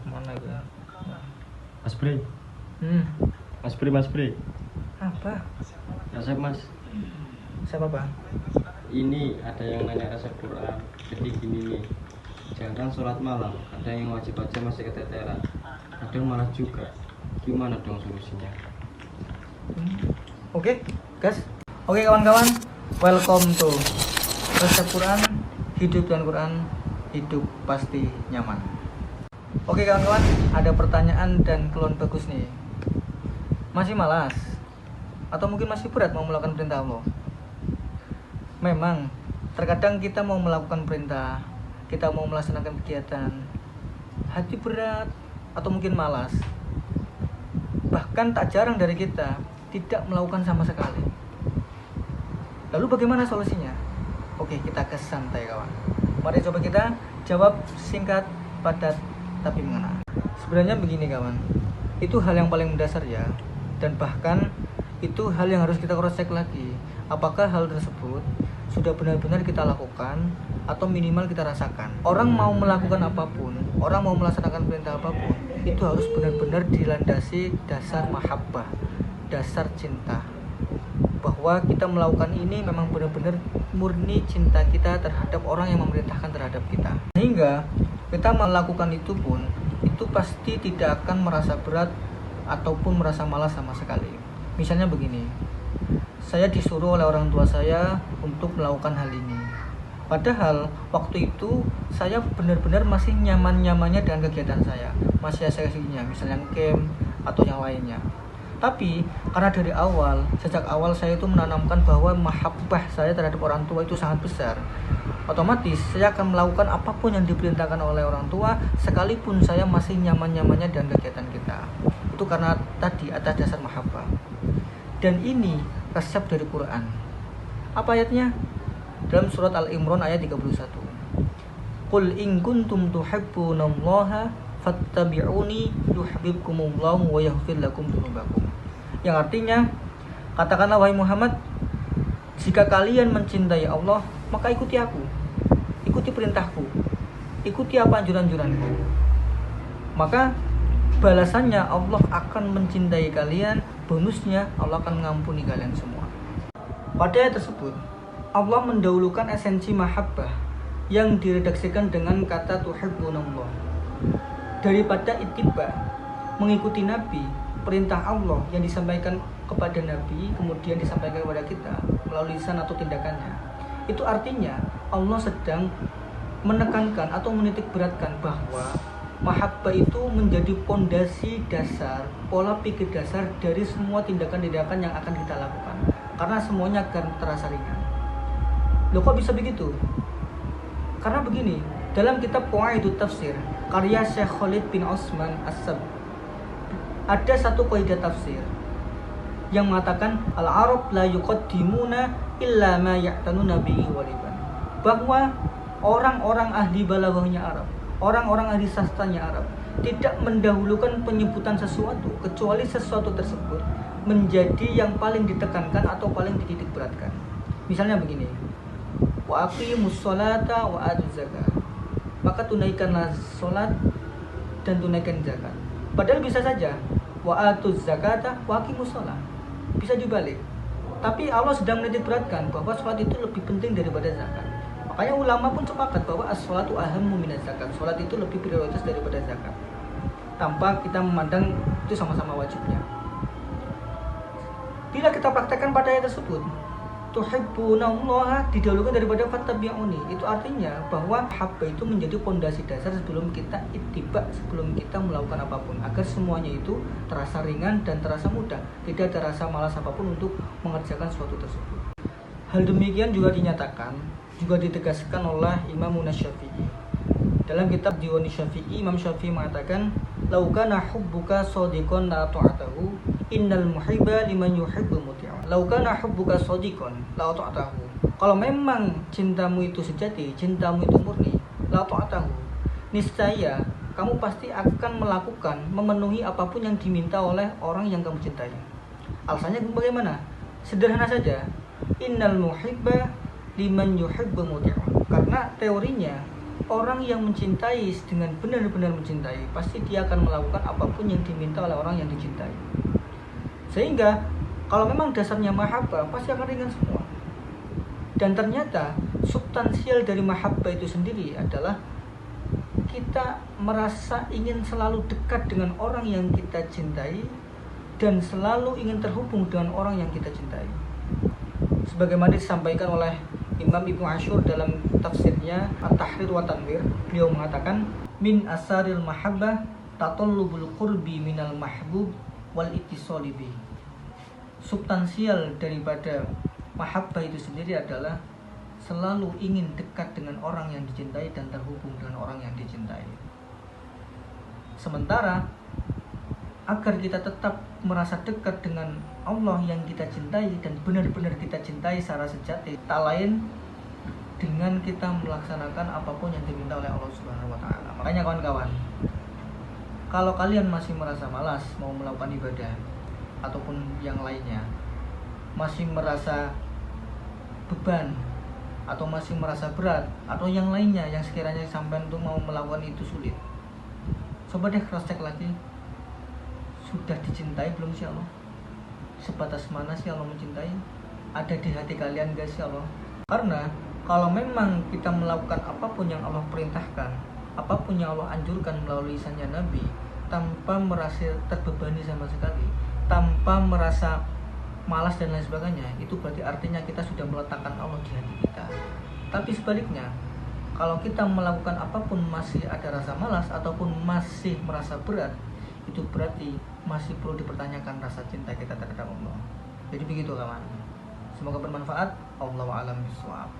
mana itu? Mas Bre. Mas Bre. Apa? Resep Mas. Siapa Bang? Ini ada yang nanya resep Quran. Jadi gini nih. Jarang sholat malam. Ada yang wajib aja masih keteteran. Kadang malah juga. Gimana dong solusinya? Oke, guys. Oke kawan-kawan, welcome to resep Quran. Hidup dengan Quran, hidup pasti nyaman. Oke kawan-kawan, ada pertanyaan dan keluhan bagus nih. Masih malas? Atau mungkin masih berat mau melakukan perintah Allah? Memang, terkadang kita mau melakukan perintah, kita mau melaksanakan kegiatan, hati berat atau mungkin malas. Bahkan tak jarang dari kita tidak melakukan sama sekali. Lalu bagaimana solusinya? Oke, kita santai kawan. Mari coba kita jawab singkat, padat, tapi mengena. Sebenarnya begini kawan, itu hal yang paling mendasar ya. Dan bahkan itu hal yang harus kita cross check lagi. Apakah hal tersebut sudah benar-benar kita lakukan atau minimal kita rasakan. Orang mau melakukan apapun, orang mau melaksanakan perintah apapun, itu harus benar-benar dilandasi dasar mahabbah, dasar cinta. Bahwa kita melakukan ini memang benar-benar murni cinta kita terhadap orang yang memerintahkan terhadap kita. Sehingga kita melakukan itu pun, itu pasti tidak akan merasa berat ataupun merasa malas sama sekali. Misalnya begini, saya disuruh oleh orang tua saya untuk melakukan hal ini. Padahal waktu itu saya benar-benar masih nyaman-nyamannya dengan kegiatan saya, masih asik-asiknya, misalnya camp atau yang lainnya. Tapi karena dari awal, sejak awal saya itu menanamkan bahwa mahabbah saya terhadap orang tua itu sangat besar. Otomatis saya akan melakukan apapun yang diperintahkan oleh orang tua, sekalipun saya masih nyaman-nyamannya dengan kegiatan kita. Itu karena tadi atas dasar mahabbah. Dan ini resep dari Quran. Apa ayatnya? Dalam surat Al-Imran ayat 31. Qul in kuntum tuhibbunallaha fattabi'uni yuhibbukumullahu wa yaghfir lakum dzunubakum. Yang artinya, katakanlah wahai Muhammad, jika kalian mencintai Allah, maka ikuti aku. Ikuti perintahku. Ikuti apa anjuran-anjuranku. Maka balasannya Allah akan mencintai kalian, bonusnya Allah akan mengampuni kalian semua. Pada ayat tersebut, Allah mendahulukan esensi mahabbah yang diredaksikan dengan kata tuhibbunallah daripada ittiba, mengikuti Nabi, perintah Allah yang disampaikan kepada Nabi kemudian disampaikan kepada kita melalui lisan atau tindakannya. Itu artinya Allah sedang menekankan atau menitik beratkan bahwa mahabbah itu menjadi pondasi dasar, pola pikir dasar dari semua tindakan-tindakan yang akan kita lakukan. Karena semuanya akan terasa ringan. Loh kok bisa begitu? Karena begini, dalam kitab Qawaidut Tafsir karya Syekh Khalid bin Osman As-Sab, ada satu kaidah tafsir yang mengatakan al-Arab la yuqaddimuna illa ma ya'tanuna bihi waliban. Bahwa orang-orang ahli balaghahnya Arab, orang-orang ahli sastranya Arab tidak mendahulukan penyebutan sesuatu kecuali sesuatu tersebut menjadi yang paling ditekankan atau paling dititik beratkan. Misalnya begini, wa aqimus sholata wa atuz zakat. Maka tunaikanlah sholat dan tunaikan zakat. Padahal bisa saja wa atuz zakata wa aqimus sholat. Bisa dibalik. Tapi Allah sedang menitik beratkan bahwa sholat itu lebih penting daripada zakat. Makanya ulama pun sepakat bahwa as-sholatu ahammu minaz zakat. Sholat itu lebih prioritas daripada zakat. Tanpa kita memandang itu sama-sama wajibnya. Bila kita praktekkan pada ayat tersebut, tuhibbunallaha didahulukan daripada fattabi'uni. Itu artinya bahwa mahabbah itu menjadi pondasi dasar sebelum kita ittiba, sebelum kita melakukan apapun, agar semuanya itu terasa ringan dan terasa mudah, tidak ada rasa malas apapun untuk mengerjakan suatu tersebut. Hal demikian juga dinyatakan, juga ditegaskan oleh Imam Syafi'i. Dalam kitab Diwan Syafi'i, Imam Syafi'i mengatakan, "Lau kana hubbuka shadiqan la ta'atahu, innal muhibba liman yuhibbu muti'un." Lau kana hubbuka shadiqan la ta'atahu. Kalau memang cintamu itu sejati, cintamu itu murni, la ta'atahu, niscaya kamu pasti akan melakukan, memenuhi apapun yang diminta oleh orang yang kamu cintai. Alasannya bagaimana? Sederhana saja. Innal muhibba liman yuhibbu muti'un. Karena teorinya orang yang mencintai dengan benar-benar mencintai, pasti dia akan melakukan apapun yang diminta oleh orang yang dicintai. Sehingga kalau memang dasarnya mahabbah, pasti akan ringan semua. Dan ternyata substansial dari mahabbah itu sendiri adalah kita merasa ingin selalu dekat dengan orang yang kita cintai dan selalu ingin terhubung dengan orang yang kita cintai. Sebagaimana disampaikan oleh Imam Ibnu Ashur dalam tafsirnya At-Tahrir wa Tanwir, beliau mengatakan min asaril mahabbah tatallubul qurbi minal mahbub wal ittisali bi. Substansial daripada mahabbah itu sendiri adalah selalu ingin dekat dengan orang yang dicintai dan terhubung dengan orang yang dicintai. Sementara agar kita tetap merasa dekat dengan Allah yang kita cintai dan benar-benar kita cintai secara sejati, tak lain dengan kita melaksanakan apapun yang diminta oleh Allah Subhanahu wa taala. Makanya kawan-kawan, kalau kalian masih merasa malas mau melakukan ibadah ataupun yang lainnya, masih merasa beban atau masih merasa berat atau yang lainnya yang sekiranya sampai untuk mau melakukan itu sulit, coba deh cross check lagi. Sudah dicintai belum sih Allah? Sebatas mana sih Allah mencintai? Ada di hati kalian gak sih Allah? Karena kalau memang kita melakukan apapun yang Allah perintahkan, apapun yang Allah anjurkan melalui lisannya Nabi, tanpa merasa terbebani sama sekali, tanpa merasa malas dan lain sebagainya, itu berarti artinya kita sudah meletakkan Allah di hati kita. Tapi sebaliknya, kalau kita melakukan apapun masih ada rasa malas ataupun masih merasa berat, itu berarti masih perlu dipertanyakan rasa cinta kita terhadap Allah. Jadi begitu kawan. Semoga bermanfaat. Allahu a'lam bishawab.